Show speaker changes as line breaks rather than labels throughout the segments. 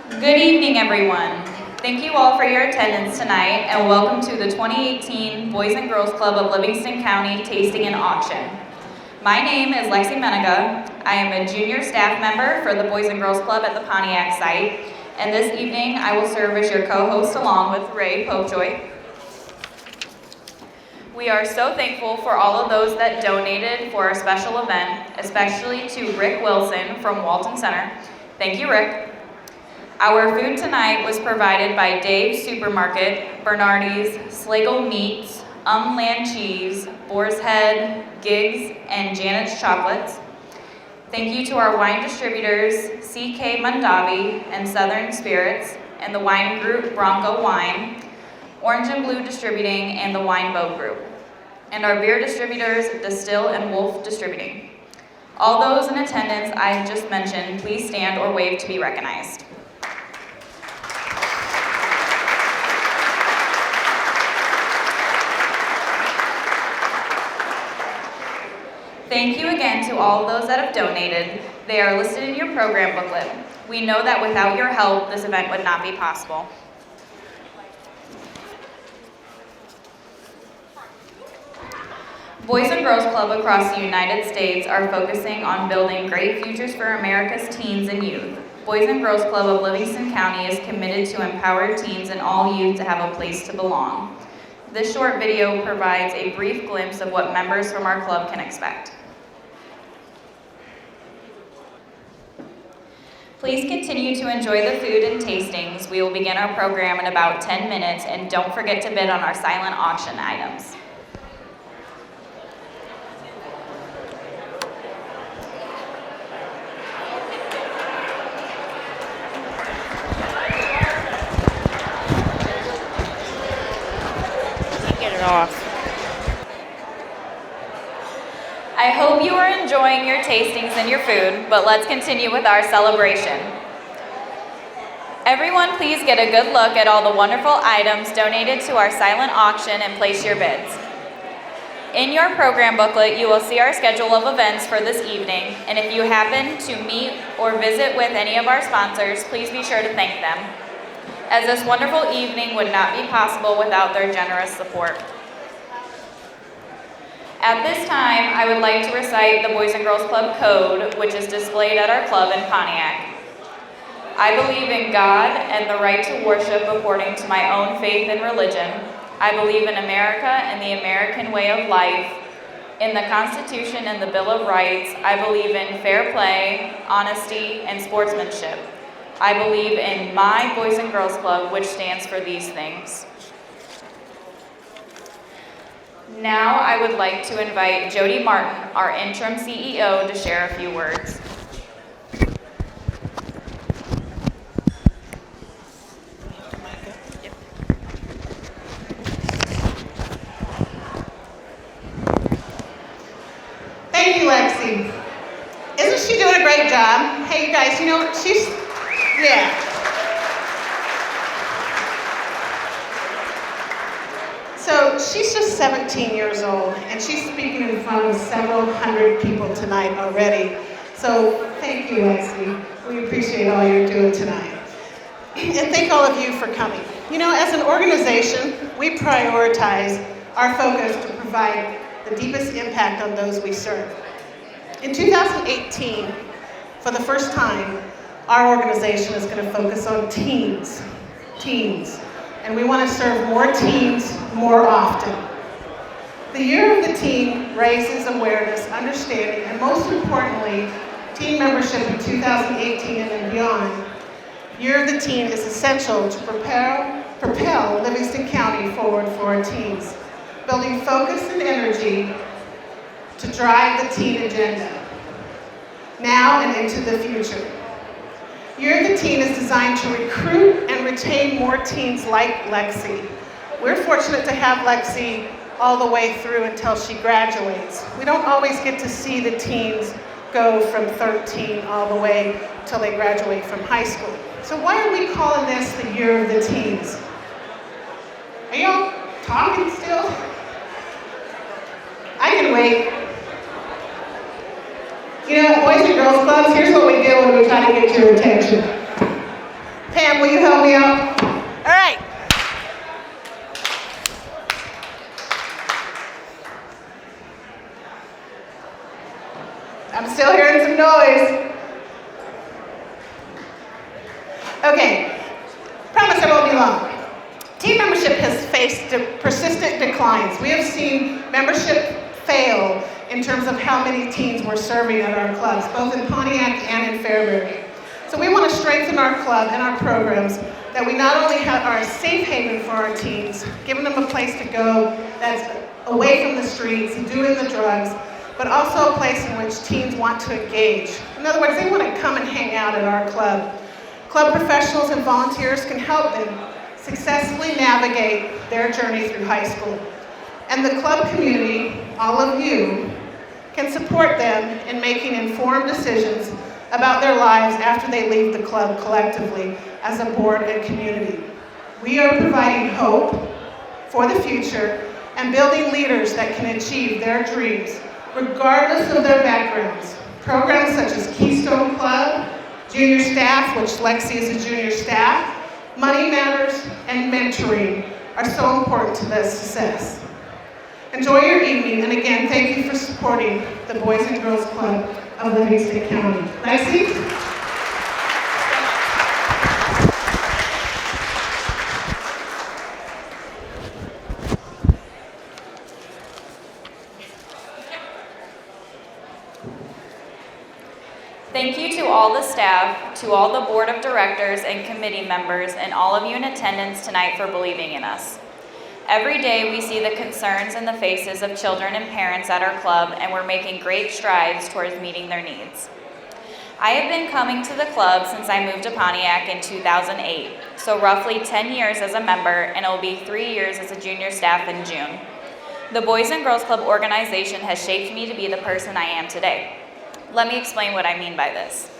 Good evening, everyone. Thank you all for your attendance tonight, and welcome to the 2018 Boys and Girls Club of Livingston County Tasting and Auction. My name is Lexi Menega. I am a junior staff member for the Boys and Girls Club at the Pontiac site, and this evening I will serve as your co-host along with Ray Popejoy. We are so thankful for all of those that donated for our special event, especially to Rick Wilson from Walton Center. Thank you, Rick. Our food tonight was provided by Dave's Supermarket, Bernardi's, Slagle Meats, Land Cheese, Boar's Head, Gigs, and Janet's Chocolates. Thank you to our wine distributors, CK Mondavi and Southern Spirits, and the wine group Bronco Wine, Orange and Blue Distributing, and the Wine Boat Group. And our beer distributors, Distill and Wolf Distributing. All those in attendance I have just mentioned, please stand or wave to be recognized. Thank you again to all of those that have donated. They are listed in your program booklet. We know that without your help, this event would not be possible. Boys and Girls Club across the United States are focusing on building great futures for America's teens and youth. Boys and Girls Club of Livingston County is committed to empower teens and all youth to have a place to belong. This short video provides a brief glimpse of what members from our club can expect. Please continue to enjoy the food and tastings. We will begin our program in about 10 minutes, and don't forget to bid on our silent auction items.
Off.
I hope you are enjoying your tastings and your food, but let's continue with our celebration. Everyone, please get a good look at all the wonderful items donated to our silent auction and place your bids. In your program booklet, you will see our schedule of events for this evening, and if you happen to meet or visit with any of our sponsors, please be sure to thank them, as this wonderful evening would not be possible without their generous support. At this time, I would like to recite the Boys and Girls Club Code, which is displayed at our club in Pontiac. I believe in God and the right to worship according to my own faith and religion. I believe in America and the American way of life. In the Constitution and the Bill of Rights, I believe in fair play, honesty, and sportsmanship. I believe in my Boys and Girls Club, which stands for these things. Now I would like to invite Jody Martin, our interim CEO, to share a few words.
Thank you, Lexi. Isn't she doing a great job? Hey, you guys, you know, yeah. So she's just 17 years old, and she's speaking in front of several hundred people tonight already. So thank you, Lexi. We appreciate all you're doing tonight. And thank all of you for coming. You know, as an organization, we prioritize our focus to provide the deepest impact on those we serve. In 2018, for the first time, our organization is going to focus on teens. And we want to serve more teens more often. The Year of the Teen raises awareness, understanding, and most importantly, teen membership in 2018 and beyond. Year of the Teen is essential to propel Livingston County forward for our teens, building focus and energy to drive the teen agenda, now and into the future. Year of the Teen is designed to recruit and retain more teens like Lexi. We're fortunate to have Lexi all the way through until she graduates. We don't always get to see the teens go from 13 all the way till they graduate from high school. So why are we calling this the Year of the Teens? Are y'all talking still? I can wait. You know, Boys and Girls Clubs, here's what we do when we try to get your attention. Pam, will you help me out? All right. I'm still hearing some noise. Okay, promise I won't be long. Team membership has faced persistent declines. We have seen membership fail in terms of how many teens we're serving at our clubs, both in Pontiac and in Fairbury. So we want to strengthen our club and our programs that we not only are a safe haven for our teens, giving them a place to go that's away from the streets and doing the drugs, but also a place in which teens want to engage. In other words, they want to come and hang out at our club. Club professionals and volunteers can help them successfully navigate their journey through high school. And the club community, all of you, can support them in making informed decisions about their lives after they leave the club collectively as a board and community. We are providing hope for the future and building leaders that can achieve their dreams regardless of their backgrounds. Programs such as Keystone Club, Junior Staff, which Lexi is a junior staff, Money Matters, and mentoring are so important to their success. Enjoy your evening, and again, thank you for supporting the Boys and Girls Club of Livingston County. Lexi?
Thank you to all the staff, to all the board of directors and committee members, and all of you in attendance tonight for believing in us. Every day we see the concerns in the faces of children and parents at our club, and we're making great strides towards meeting their needs. I have been coming to the club since I moved to Pontiac in 2008, so roughly 10 years as a member, and it will be 3 years as a junior staff in June. The Boys and Girls Club organization has shaped me to be the person I am today. Let me explain what I mean by this.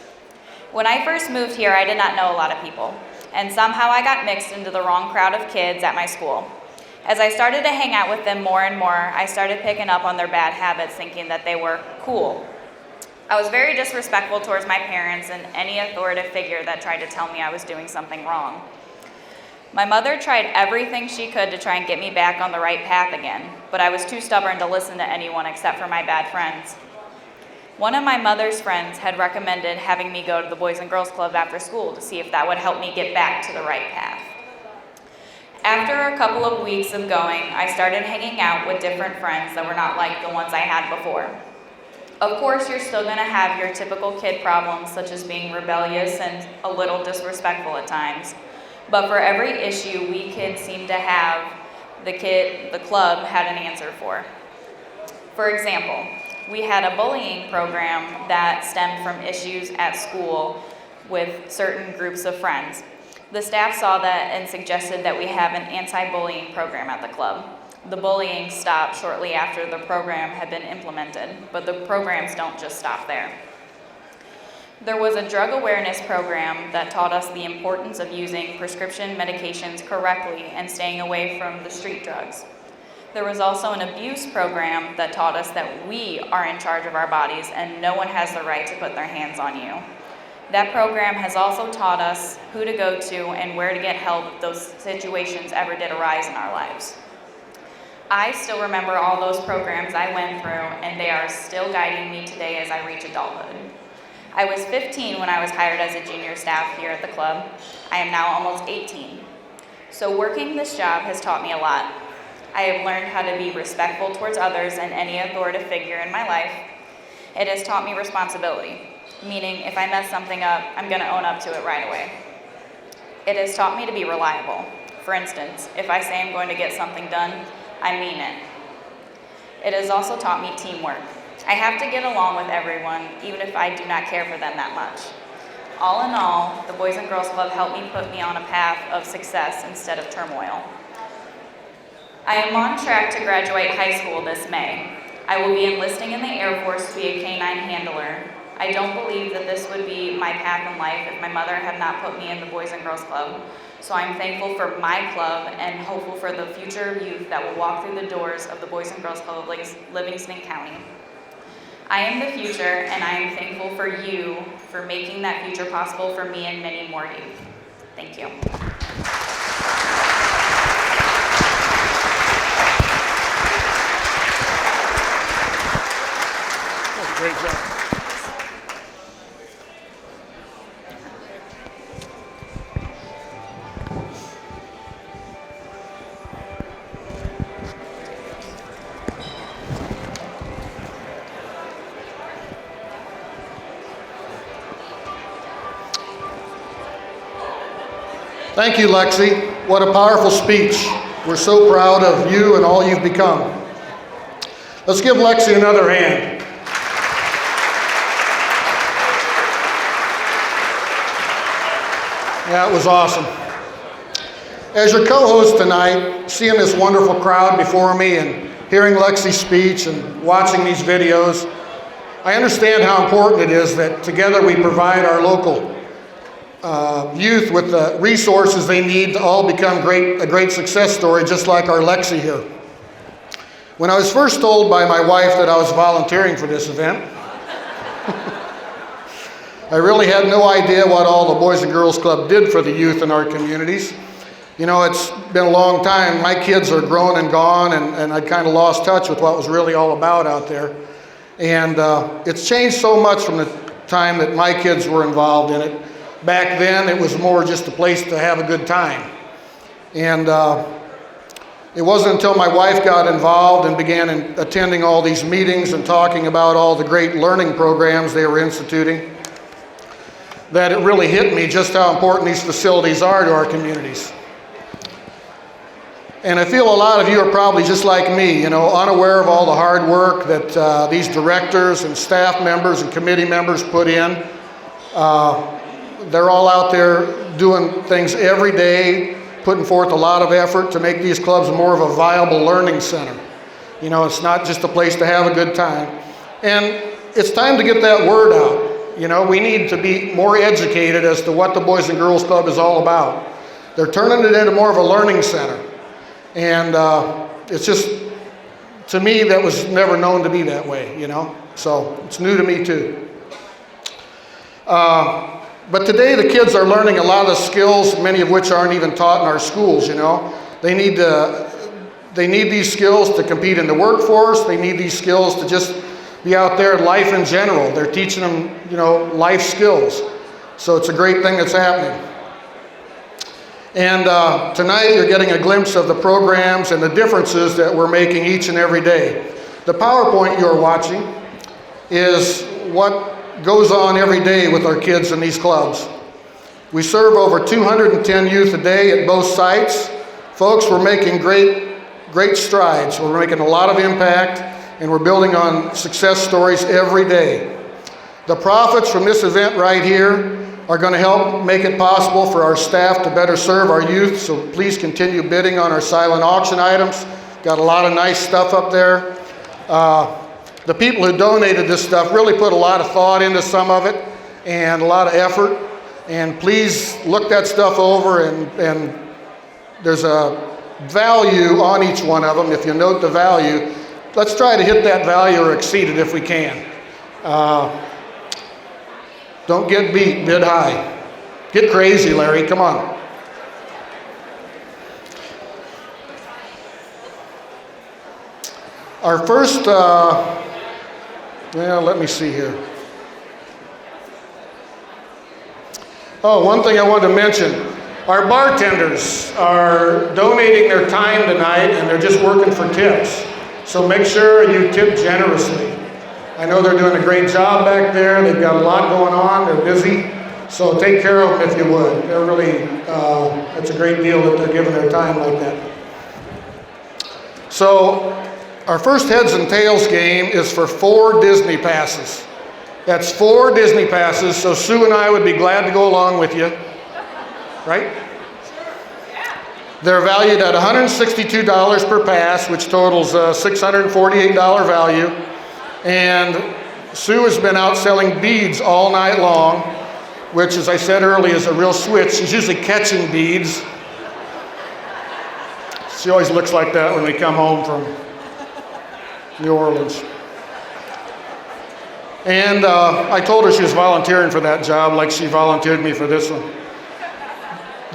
When I first moved here, I did not know a lot of people, and somehow I got mixed into the wrong crowd of kids at my school. As I started to hang out with them more and more, I started picking up on their bad habits, thinking that they were cool. I was very disrespectful towards my parents and any authoritative figure that tried to tell me I was doing something wrong. My mother tried everything she could to try and get me back on the right path again, but I was too stubborn to listen to anyone except for my bad friends. One of my mother's friends had recommended having me go to the Boys and Girls Club after school to see if that would help me get back to the right path. After a couple of weeks of going, I started hanging out with different friends that were not like the ones I had before. Of course, you're still going to have your typical kid problems, such as being rebellious and a little disrespectful at times. But for every issue we kids seem to have, the club had an answer for. For example, we had a bullying program that stemmed from issues at school with certain groups of friends. The staff saw that and suggested that we have an anti-bullying program at the club. The bullying stopped shortly after the program had been implemented, but the programs don't just stop there. There was a drug awareness program that taught us the importance of using prescription medications correctly and staying away from the street drugs. There was also an abuse program that taught us that we are in charge of our bodies and no one has the right to put their hands on you. That program has also taught us who to go to and where to get help if those situations ever did arise in our lives. I still remember all those programs I went through, and they are still guiding me today as I reach adulthood. I was 15 when I was hired as a junior staff here at the club. I am now almost 18. So working this job has taught me a lot. I have learned how to be respectful towards others and any authoritative figure in my life. It has taught me responsibility, meaning if I mess something up, I'm going to own up to it right away. It has taught me to be reliable. For instance, if I say I'm going to get something done, I mean it. It has also taught me teamwork. I have to get along with everyone, even if I do not care for them that much. All in all, the Boys and Girls Club helped me put me on a path of success instead of turmoil. I am on track to graduate high school this May. I will be enlisting in the Air Force to be a K-9 handler. I don't believe that this would be my path in life if my mother had not put me in the Boys and Girls Club. So I'm thankful for my club and hopeful for the future youth that will walk through the doors of the Boys and Girls Club of Livingston County. I am the future, and I am thankful for you for making that future possible for me and many more youth. Thank you. Thank you.
Great job. Thank you, Lexi. What a powerful speech. We're so proud of you and all you've become. Let's give Lexi another hand. That was awesome. As your co-host tonight, seeing this wonderful crowd before me and hearing Lexi's speech and watching these videos, I understand how important it is that together we provide our local youth with the resources they need to all become a great success story, just like our Lexi here. When I was first told by my wife that I was volunteering for this event, I really had no idea what all the Boys and Girls Club did for the youth in our communities. You know, it's been a long time. My kids are grown and gone, and I kind of lost touch with what was really all about out there. And it's changed so much from the time that my kids were involved in it. Back then, it was more just a place to have a good time. And it wasn't until my wife got involved and began attending all these meetings and talking about all the great learning programs they were instituting that it really hit me just how important these facilities are to our communities. And I feel a lot of you are probably just like me, you know, unaware of all the hard work that these directors and staff members and committee members put in. They're all out there doing things every day, putting forth a lot of effort to make these clubs more of a viable learning center. You know, it's not just a place to have a good time. And it's time to get that word out. You know, we need to be more educated as to what the Boys and Girls Club is all about. They're turning it into more of a learning center. And it's just, to me, that was never known to be that way, you know? So it's new to me too. But today the kids are learning a lot of skills, many of which aren't even taught in our schools, you know. They need these skills to compete in the workforce. They need these skills to just be out there in life in general. They're teaching them, you know, life skills. So it's a great thing that's happening. And tonight you're getting a glimpse of the programs and the differences that we're making each and every day. The PowerPoint you're watching is what goes on every day with our kids in these clubs. We serve over 210 youth a day at both sites. Folks, we're making great strides. We're making a lot of impact, and we're building on success stories every day. The profits from this event right here are going to help make it possible for our staff to better serve our youth, so please continue bidding on our silent auction items. Got a lot of nice stuff up there. The people who donated this stuff really put a lot of thought into some of it and a lot of effort. And please look that stuff over, and there's a value on each one of them. If you note the value, let's try to hit that value or exceed it if we can. Don't get beat, bid high. Get crazy, Larry, come on. Our first, well, let me see here. Oh, one thing I wanted to mention. Our bartenders are donating their time tonight, and they're just working for tips. So make sure you tip generously. I know they're doing a great job back there. They've got a lot going on. They're busy. So take care of them if you would. They're really, it's a great deal that they're giving their time like that. So our first heads and tails game is for 4 Disney passes. That's 4 Disney passes, so Sue and I would be glad to go along with you. Right? They're valued at $162 per pass, which totals a $648 value. And Sue has been out selling beads all night long, which, as I said earlier, is a real switch. She's usually catching beads. She always looks like that when we come home from New Orleans. And I told her she was volunteering for that job like she volunteered me for this one.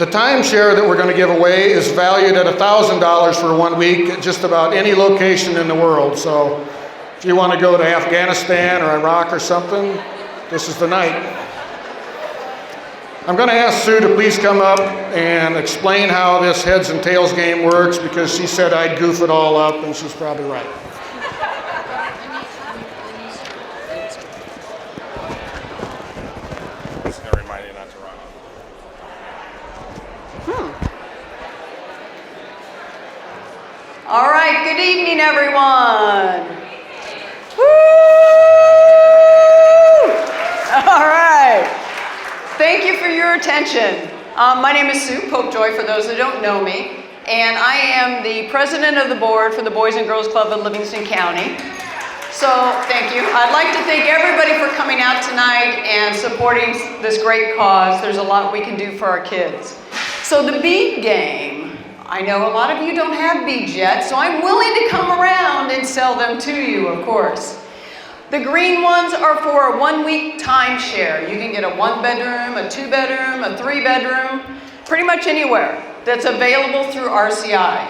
The timeshare that we're going to give away is valued at $1,000 for 1 week at just about any location in the world. So if you want to go to Afghanistan or Iraq or something, this is the night. I'm going to ask Sue to please come up and explain how this heads and tails game works, because she said I'd goof it all up, and she's probably right.
Just going to remind you not to run.
All right, good evening, everyone. Woo! All right. Thank you for your attention. My name is Sue Popejoy, for those that don't know me, and I am the president of the board for the Boys and Girls Club of Livingston County. So, thank you. I'd like to thank everybody for coming out tonight and supporting this great cause. There's a lot we can do for our kids. So the bead game, I know a lot of you don't have beads yet, so I'm willing to come around and sell them to you, of course. The green ones are for a 1 week timeshare. You can get a 1 bedroom, a 2 bedroom, a 3 bedroom, pretty much anywhere that's available through RCI.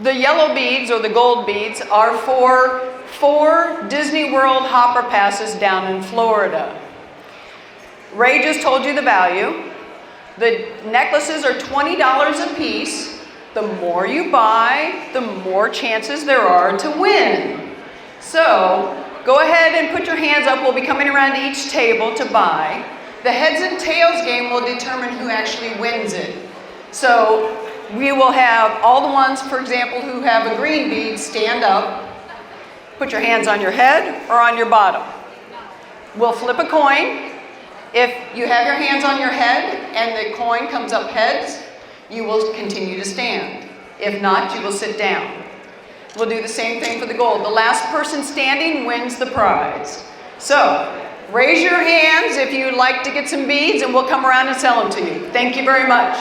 The yellow beads, or the gold beads, are for 4 Disney World Hopper passes down in Florida. Ray just told you the value. The necklaces are $20 a piece. The more you buy, the more chances there are to win. So, go ahead and put your hands up. We'll be coming around to each table to buy. The heads and tails game will determine who actually wins it. So, we will have all the ones, for example, who have a green bead stand up. Put your hands on your head or on your bottom. We'll flip a coin. If you have your hands on your head and the coin comes up heads, you will continue to stand. If not, you will sit down. We'll do the same thing for the gold. The last person standing wins the prize. So, raise your hands if you'd like to get some beads, and we'll come around and sell them to you. Thank you very much.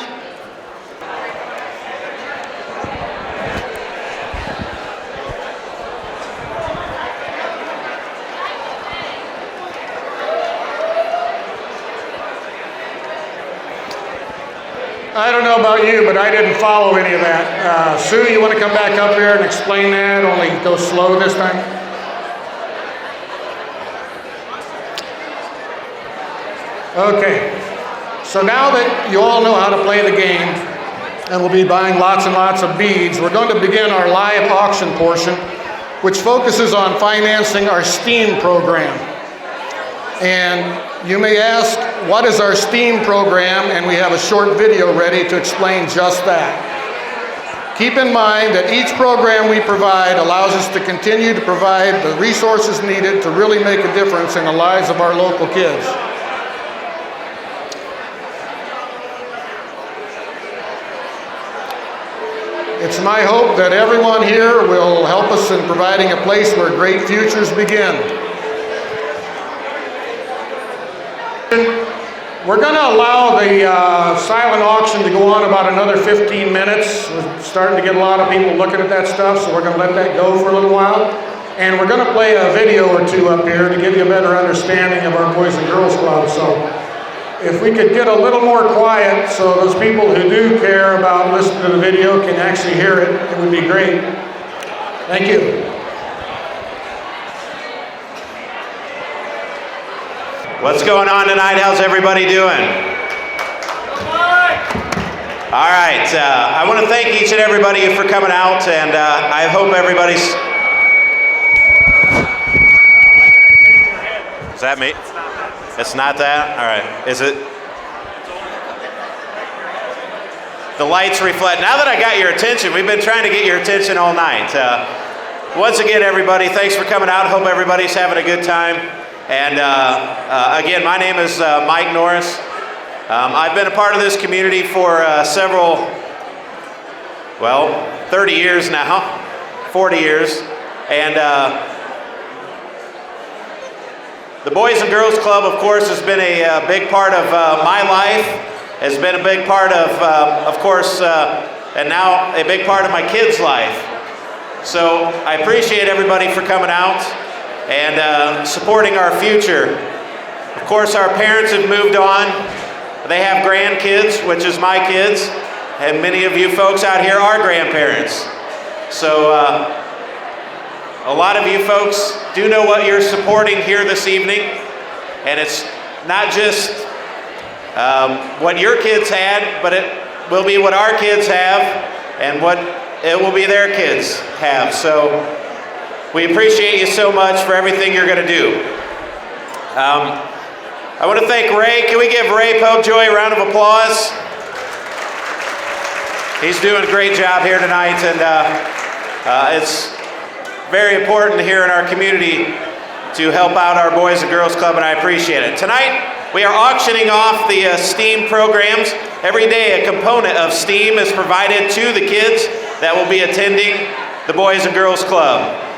I don't know about you, but I didn't follow any of that. Sue, you want to come back up here and explain that, only go slow this time? Okay, so now that you all know how to play the game, and we'll be buying lots and lots of beads, we're going to begin our live auction portion, which focuses on financing our STEAM program. And you may ask, what is our STEAM program? And we have a short video ready to explain just that. Keep in mind that each program we provide allows us to continue to provide the resources needed to really make a difference in the lives of our local kids. It's my hope that everyone here will help us in providing a place where great futures begin. We're going to allow the silent auction to go on about another 15 minutes. We're starting to get a lot of people looking at that stuff, so we're going to let that go for a little while. And we're going to play a video or two up here to give you a better understanding of our Boys and Girls Club. So if we could get a little more quiet so those people who do care about listening to the video can actually hear it, it would be great. Thank you.
What's going on tonight? How's everybody doing? All right. I want to thank each and everybody for coming out, and I hope everybody's... Is that me? It's not that? All right. Is it? The lights reflect. Now that I got your attention, we've been trying to get your attention all night. Once again, everybody, thanks for coming out. Hope everybody's having a good time. And again, my name is Mike Norris. I've been a part of this community for 30 years now, 40 years. And the Boys and Girls Club, of course, has been a big part of my life, has been a big part of course, and now a big part of my kids' life. So I appreciate everybody for coming out and supporting our future. Of course, our parents have moved on, They have grandkids, which is my kids, and many of you folks out here are grandparents. So a lot of you folks do know what you're supporting here this evening, and it's not just what your kids had, but it will be what our kids have, and what it will be their kids have. So we appreciate you so much for everything you're going to do. I want to thank Ray. Can we give Ray Popejoy a round of applause? He's doing a great job here tonight, and it's very important here in our community to help out our Boys and Girls Club, and I appreciate it. Tonight, we are auctioning off the STEAM programs. Every day, a component of STEAM is provided to the kids that will be attending the Boys and Girls Club.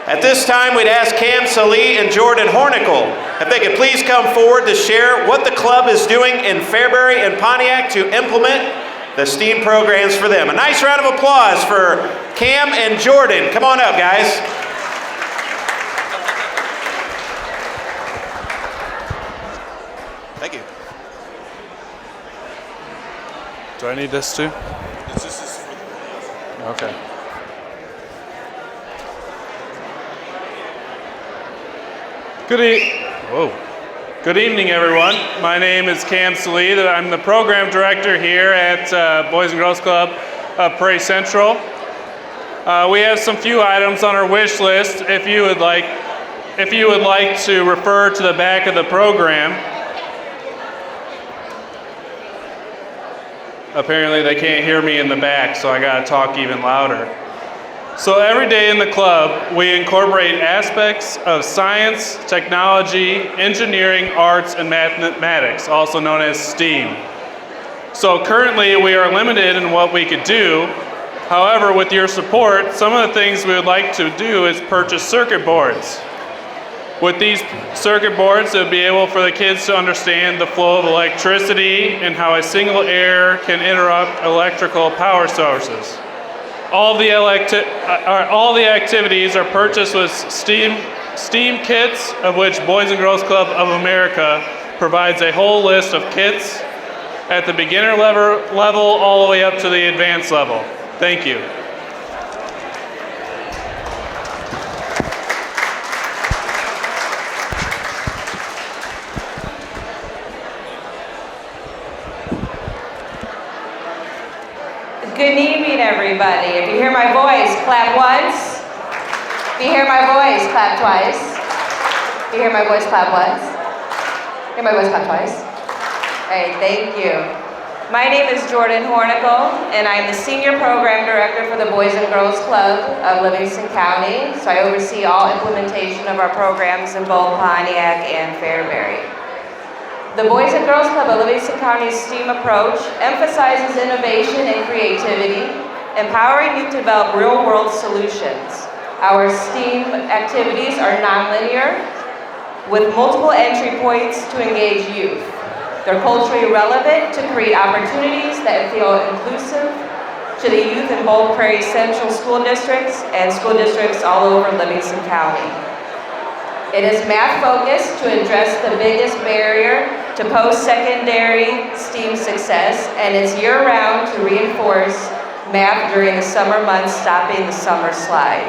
At this time, we'd ask Cam Salee and Jordan Hornicle if they could please come forward to share what the club is doing in Fairbury and Pontiac to implement the STEAM programs for them. A nice round of applause for Cam and Jordan. Come on up, guys. Thank you.
Do I need this too?
This is for the
Okay. Good evening, everyone. My name is Cam Salee. I'm the program director here at Boys and Girls Club Prairie Central. We have some few items on our wish list. If you would like to refer to the back of the program. Apparently they can't hear me in the back, so I gotta talk even louder. So every day in the club, we incorporate aspects of science, technology, engineering, arts, and mathematics, also known as STEAM. So currently we are limited in what we could do. However, with your support, some of the things we would like to do is purchase circuit boards. With these circuit boards, it would be able for the kids to understand the flow of electricity and how a single error can interrupt electrical power sources. All the activities are purchased with STEAM kits, of which Boys and Girls Club of America provides a whole list of kits at the beginner level all the way up to the advanced level. Thank you.
Good evening, everybody. If you hear my voice, clap once. If you hear my voice, clap twice. If you hear my voice, clap once. Hear my voice, clap twice. Hey, thank you. My name is Jordan Hornicle, and I'm the Senior Program Director for the Boys and Girls Club of Livingston County. So I oversee all implementation of our programs in both Pontiac and Fairbury. The Boys and Girls Club of Livingston County's STEAM approach emphasizes innovation and creativity, empowering youth to develop real-world solutions. Our STEAM activities are nonlinear, with multiple entry points to engage youth. They're culturally relevant to create opportunities that feel inclusive to the youth in both Prairie Central school districts and school districts all over Livingston County. It is math-focused to address the biggest barrier to post-secondary STEAM success, and it's year-round to reinforce math during the summer months, stopping the summer slide.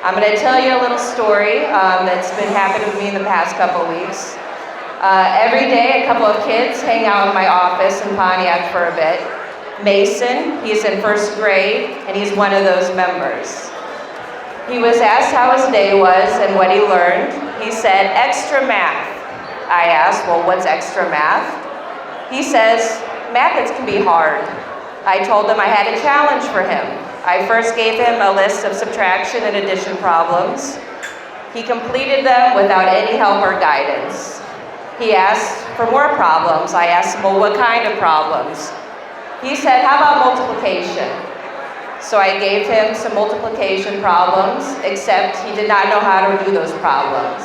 I'm going to tell you a little story that's been happening with me in the past couple of weeks. Every day, a couple of kids hang out in my office in Pontiac for a bit. Mason, he's in first grade, and he's one of those members. He was asked how his day was and what he learned. He said, extra math. I asked, well, what's extra math? He says, math can be hard. I told him I had a challenge for him. I first gave him a list of subtraction and addition problems. He completed them without any help or guidance. He asked for more problems. I asked him, well, what kind of problems? He said, how about multiplication? So I gave him some multiplication problems, except he did not know how to do those problems.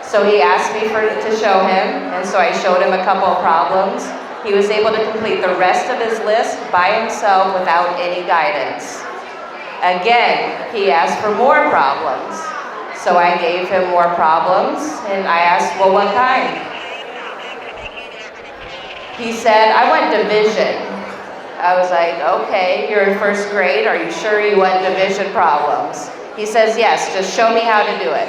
So he asked me to show him, and so I showed him a couple of problems. He was able to complete the rest of his list by himself without any guidance. Again, he asked for more problems. So I gave him more problems, and I asked, well, what kind? He said, I went division. I was like, okay, you're in first grade. Are you sure you went division problems? He says, yes, just show me how to do it.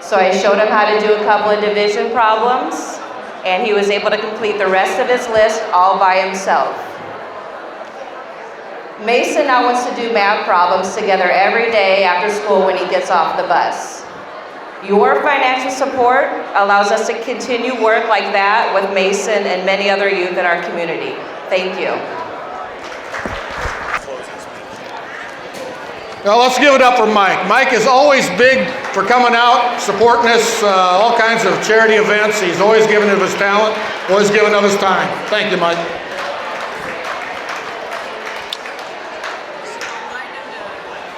So I showed him how to do a couple of division problems, and he was able to complete the rest of his list all by himself. Mason now wants to do math problems together every day after school when he gets off the bus. Your financial support allows us to continue work like that with Mason and many other youth in our community. Thank you.
Now let's give it up for Mike. Mike is always big for coming out, supporting us, all kinds of charity events. He's always giving of his talent, always giving of his time. Thank you, Mike.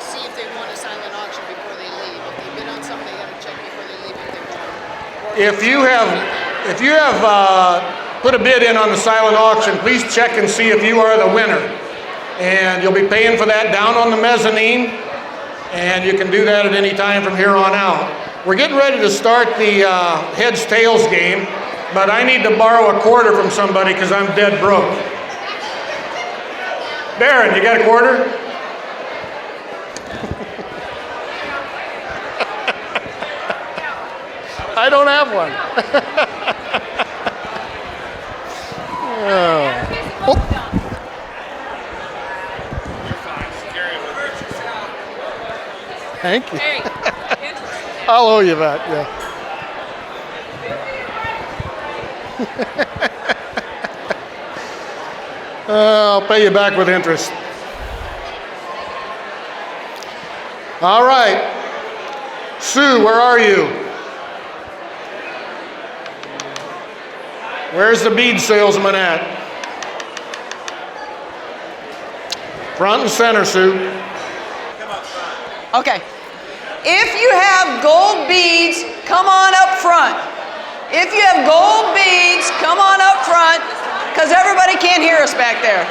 See if they want a silent auction before they leave. If they bid on something, they gotta check before they leave if they want.
If you have put a bid in on the silent auction, please check and see if you are the winner. And you'll be paying for that down on the mezzanine, and you can do that at any time from here on out. We're getting ready to start the heads tails game, but I need to borrow a quarter from somebody because I'm dead broke. Darren, you got a quarter? I don't have one. Oh. Thank you. I'll owe you that, yeah. I'll pay you back with interest. All right. Sue, where are you? Where's the bead salesman at? Front and center, Sue.
Okay. If you have gold beads, come on up front. If you have gold beads, come on up front, because everybody can't hear us back there.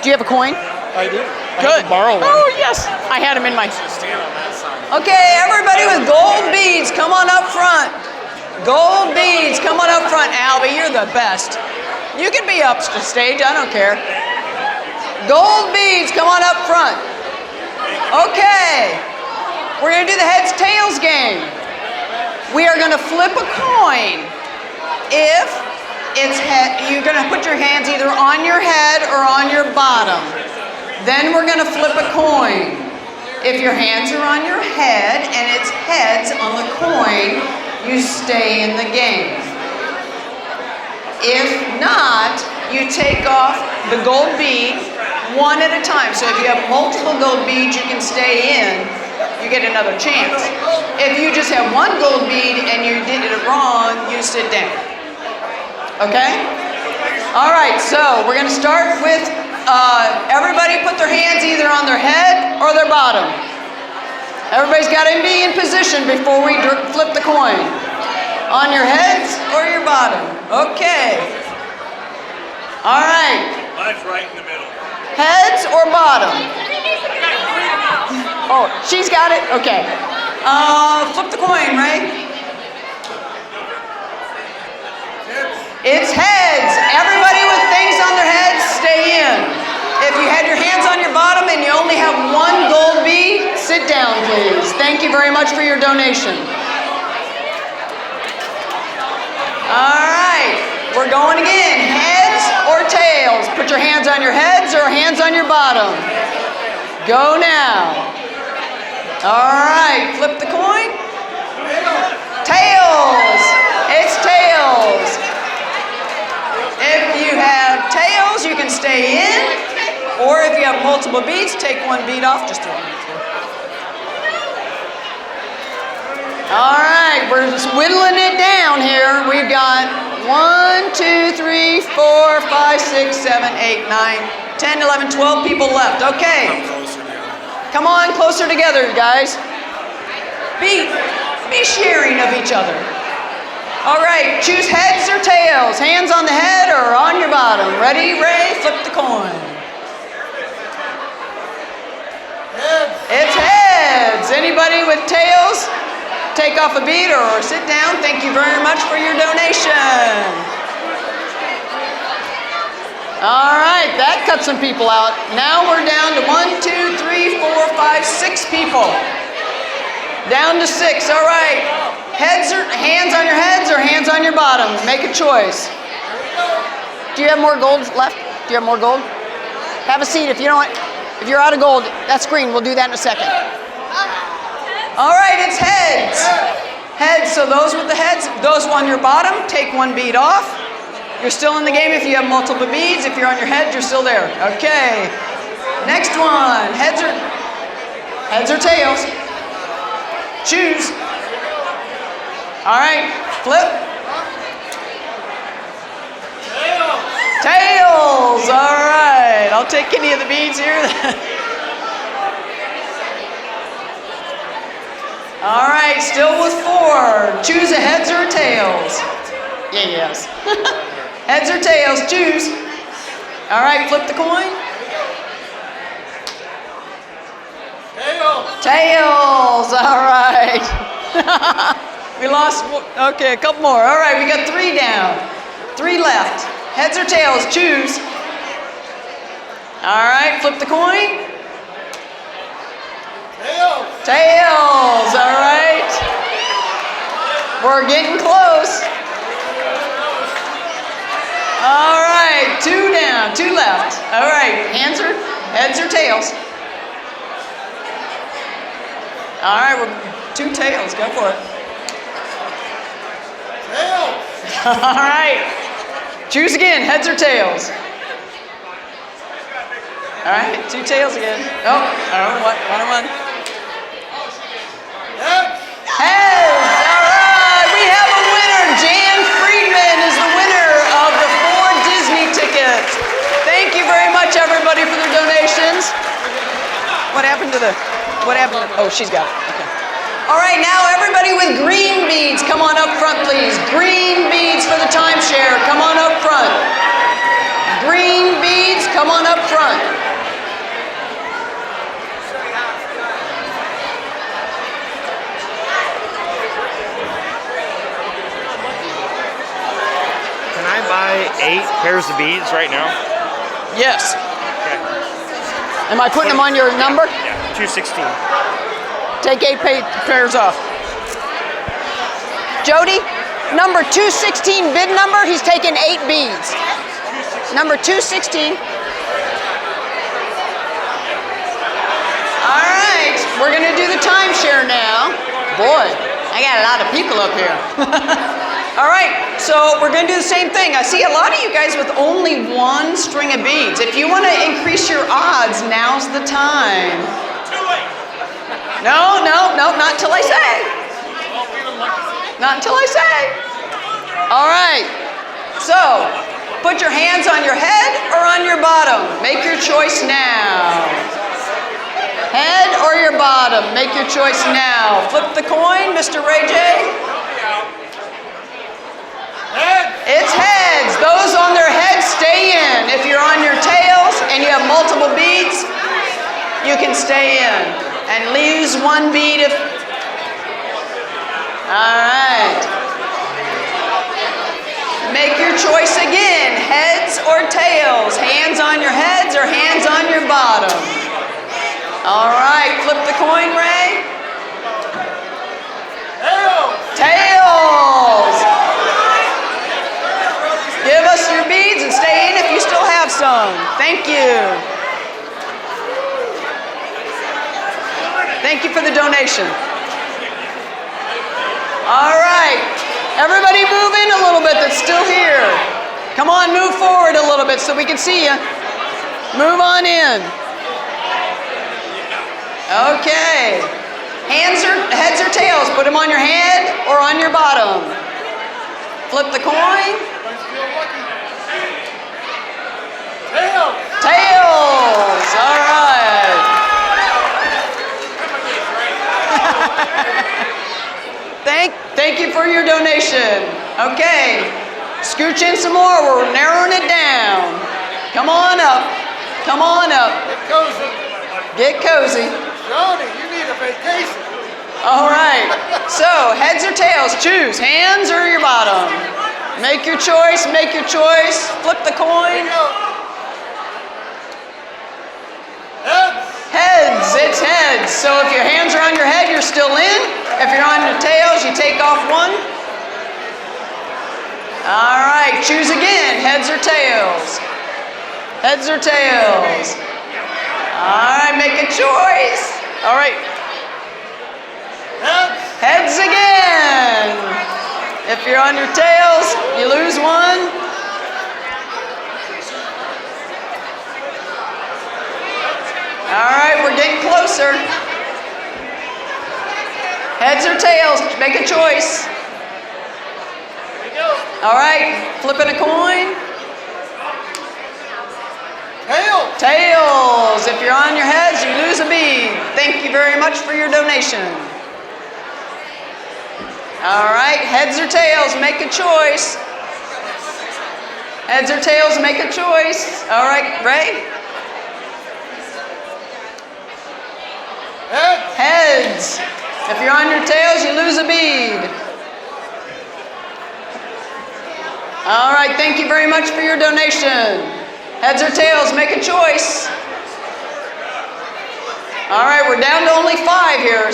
Do you have a coin?
I do.
Good.
Borrow one.
Oh, yes. I had them in my... Okay, everybody with gold beads, come on up front. Gold beads, come on up front. Albie, you're the best. You can be up to stage, I don't care. Gold beads, come on up front. Okay. We're going to do the heads tails game. We are going to flip a coin. If it's head, you're going to put your hands either on your head or on your bottom. Then we're going to flip a coin. If your hands are on your head and it's heads on the coin, you stay in the game. If not, you take off the gold bead one at a time. So if you have multiple gold beads, you can stay in. You get another chance. If you just have one gold bead and you did it wrong, you sit down. Okay? All right, so we're going to start with everybody put their hands either on their head or their bottom. Everybody's got to be in position before we flip the coin. On your heads or your bottom. Okay. All right.
Mine's right in the middle.
Heads or bottom? Oh, she's got it? Okay. Flip the coin, Ray. It's heads. Everybody with things on their heads, stay in. If you had your hands on your bottom and you only have one gold bead, sit down, please. Thank you very much for your donation. All right, we're going again. Heads or tails? Put your hands on your heads or hands on your bottom. Go now. All right, flip the coin. Tails. It's tails. If you have tails, you can stay in. Or if you have multiple beads, take one bead off. Just throw it on the floor. All right, we're just whittling it down here. We've got 1, 2, 3, 4, 5, 6, 7, 8, 9, 10, 11, 12 people left. Okay. Come on closer together, guys. Be sharing of each other. All right, choose heads or tails. Hands on the head or on your bottom. Ready, Ray? Flip the coin. It's heads. Anybody with tails? Take off a bead or sit down. Thank you very much for your donation. All right, that cut some people out. Now we're down to 1, 2, 3, 4, 5, 6 people. Down to 6. All right. Hands on your heads or hands on your bottoms. Make a choice. Do you have more gold left? Do you have more gold? Have a seat if you don't. If you're out of gold, that's green. We'll do that in a second. All right, it's heads. Heads. So those with the heads, those on your bottom, take one bead off. You're still in the game if you have multiple beads. If you're on your head, you're still there. Okay. Next one. Heads or tails? Choose. All right. Flip. Tails. All right. I'll take any of the beads here. All right. Still with 4. Choose a heads or a tails. Yes. Heads or tails, choose. All right, flip the coin. Tails, all right. We lost, okay, a couple more. All right, we got 3 down. 3 left. Heads or tails, choose. All right, flip the coin. Tails, all right. We're getting close. All right, 2 down, 2 left. All right, heads or tails? All right, we're 2 tails. Go for it. Tails. All right. Choose again, heads or tails? All right, 2 tails again. Oh, one. Heads. All right, we have a winner. Jan Friedman is the winner of the 4 Disney tickets. Thank you very much, everybody, for their donations. What happened to oh, she's got it. Okay. All right, now everybody with green beads, come on up front, please. Green beads for the timeshare, come on up front. Green beads, come on up front.
Can I buy 8 pairs of beads right now?
Yes.
Okay.
Am I putting them on your number?
Yeah, 216.
Take 8 pairs off. Jody, number 216 bid number, he's taking 8 beads. Number 216. All right, we're gonna do the timeshare now. Boy, I got a lot of people up here. All right, so we're gonna do the same thing. I see a lot of you guys with only 1 string of beads. If you wanna increase your odds, now's the time. No, not until I say. Not until I say. All right, so put your hands on your head or on your bottom. Make your choice now. Head or your bottom, make your choice now. Flip the coin, Mr. Ray J. It's heads. Those on their heads stay in. If you're on your tails and you have multiple beads, you can stay in. And lose 1 bead if... All right. Make your choice again. Heads or tails. Hands on your heads or hands on your bottom. All right. Flip the coin, Ray. Tails. Give us your beads and stay in if you still have some. Thank you. Thank you for the donation. All right. Everybody move in a little bit that's still here. Come on, move forward a little bit so we can see you. Move on in. Okay. Heads or tails? Put them on your head or on your bottom. Flip the coin. Tails. All right. Thank you for your donation. Okay, scooch in some more. We're narrowing it down. Come on up. Come on up. Get cozy.
Joni, you need a vacation.
All right. So, heads or tails, choose. Hands or your bottom. Make your choice, make your choice. Flip the coin. Heads, it's heads. So if your hands are on your head, you're still in. If you're on your tails, you take off one. All right, choose again. Heads or tails? Heads or tails? All right, make a choice. All right. Heads again. If you're on your tails, you lose one. All right, we're getting closer. Heads or tails, make a choice. All right, flipping a coin.
Tails.
Tails. If you're on your heads, you lose a bead. Thank you very much for your donation. All right, heads or tails, make a choice. Heads or tails, make a choice. All right, Ray? Heads. If you're on your tails, you lose a bead. All right, thank you very much for your donation. Heads or tails, make a choice. All right, we're down to only 5 here.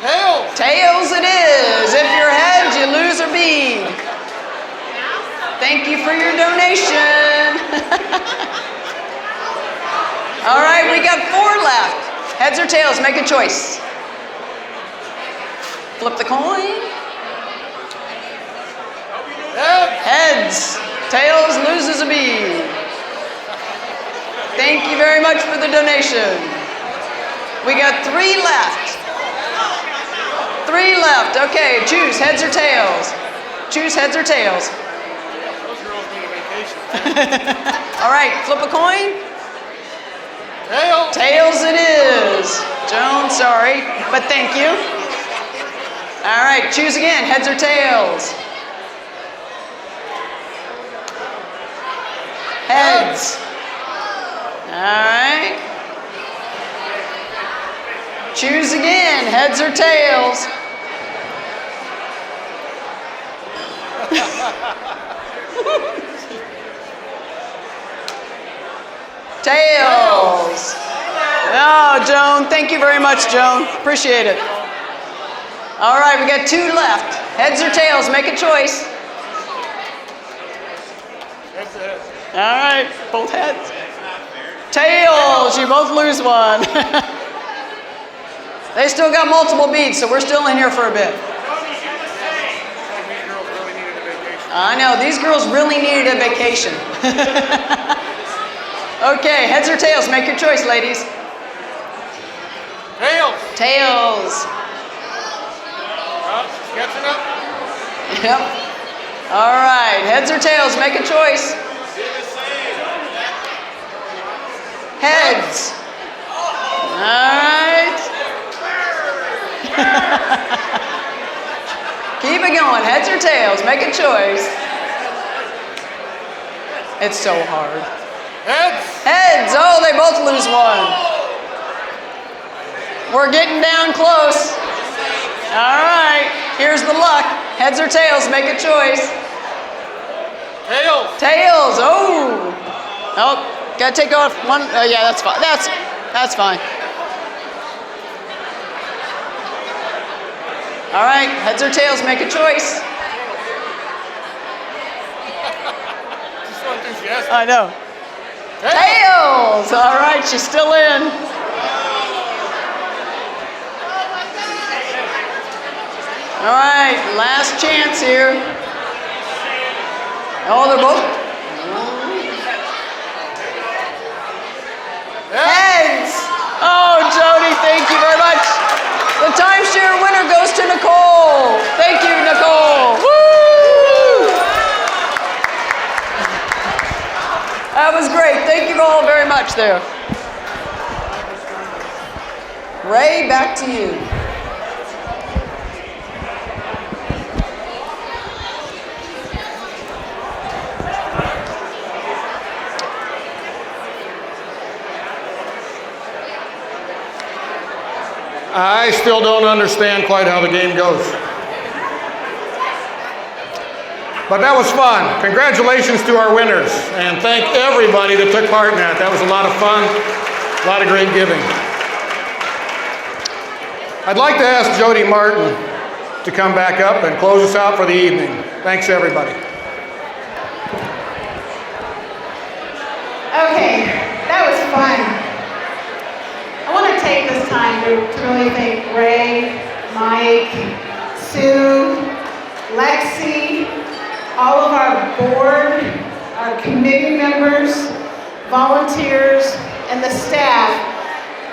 Tails.
Tails it is. If you're heads, you lose a bead. Thank you for your donation. All right, we got 4 left. Heads or tails, make a choice. Flip the coin. Heads. Tails loses a bead. Thank you very much for the donation. We got 3 left. 3 left. Okay, choose heads or tails. Choose heads or tails.
Those girls need a vacation.
All right, flip a coin.
Tails.
Tails it is. Joan, sorry, but thank you. All right, choose again, heads or tails. Heads. All right. Choose again, heads or tails. Tails. Oh, Joan, thank you very much, Joan. Appreciate it. All right, we got 2 left. Heads or tails, make a choice. All right, both heads. Tails, you both lose one. They still got multiple beads, so we're still in here for a bit. I know, these girls really needed a vacation. Okay, heads or tails, make your choice, ladies.
Tails.
Tails.
She's catching up.
Yep. All right, heads or tails, make a choice. Heads. All right. Keep it going, heads or tails, make a choice. It's so hard.
Heads.
Heads, oh, they both lose one. We're getting down close. All right, here's the luck. Heads or tails, make a choice.
Tails.
Tails, oh. Oh, gotta take off one. Oh yeah, that's fine. That's fine. All right, heads or tails, make a choice.
She's so enthusiastic.
I know. Tails! All right, she's still in. All right, last chance here. Oh, they're both. Heads! Oh, Jody, thank you very much. The timeshare winner goes to Nicole. Thank you, Nicole. Woo! That was great. Thank you all very much there. Ray, back to you.
I still don't understand quite how the game goes. But that was fun. Congratulations to our winners, and thank everybody that took part in that. That was a lot of fun, a lot of great giving. I'd like to ask Jody Martin to come back up and close us out for the evening. Thanks, everybody.
Okay, that was fun. I want to take this time to really thank Ray, Mike, Sue, Lexi, all of our board, our committee members, volunteers, and the staff.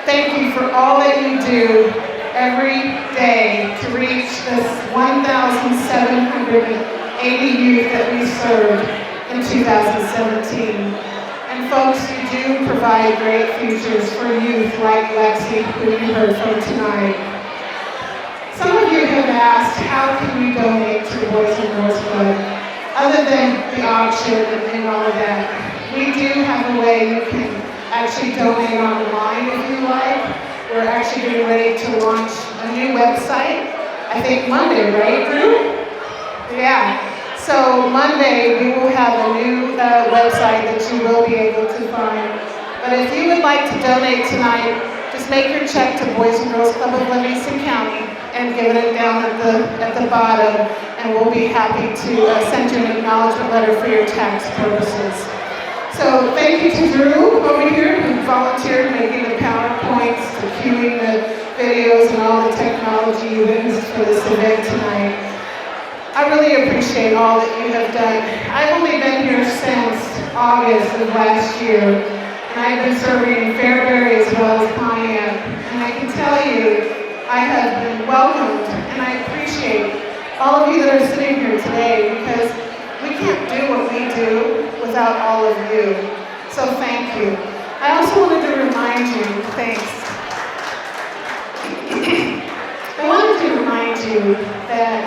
Thank you for all that you do every day to reach this 1,780 youth that we served in 2017. And folks, you do provide great futures for youth like Lexi, who you heard from tonight. Some of you have asked, how can we donate to the Boys and Girls Club? Other than the auction and all of that, we do have a way you can actually donate online if you like. We're actually getting ready to launch a new website, I think Monday, right, Drew? Yeah. So Monday, we will have a new website that you will be able to find. But if you would like to donate tonight, just make your check to Boys and Girls Club of Livingston County and give it down at the bottom, and we'll be happy to send you an acknowledgement letter for your tax purposes. So thank you to Drew over here who volunteered making the PowerPoints, to cueing the videos and all the technology you witnessed for this event tonight. I really appreciate all that you have done. I've only been here since August of last year, and I've been serving in Fairbury as well as Pontiac. And I can tell you, I have been welcomed, and I appreciate all of you that are sitting here today, because we can't do what we do without all of you. So thank you. I also wanted to remind you, thanks. I wanted to remind you that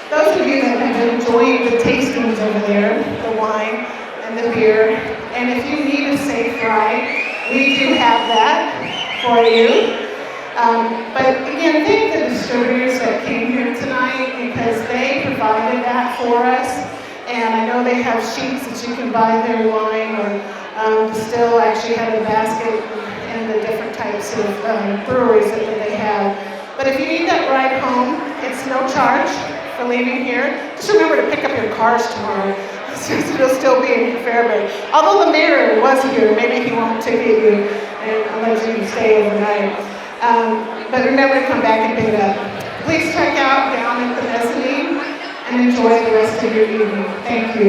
those of you that have enjoyed the tastings over there, the wine and the beer, and if you need a safe ride, we do have that for you. But again, thank the distributors that came here tonight, because they provided that for us. And I know they have sheets that you can buy their wine, or Distill actually had a basket and the different types of breweries that they have. But if you need that ride home, it's no charge for leaving here. Just remember to pick up your cars tomorrow, since it'll still be in Fairbury. Although the mayor was here, maybe he won't ticket you and let you stay overnight. But remember to come back and pick it up. Please check out down at the mezzanine and enjoy the rest of your evening. Thank you.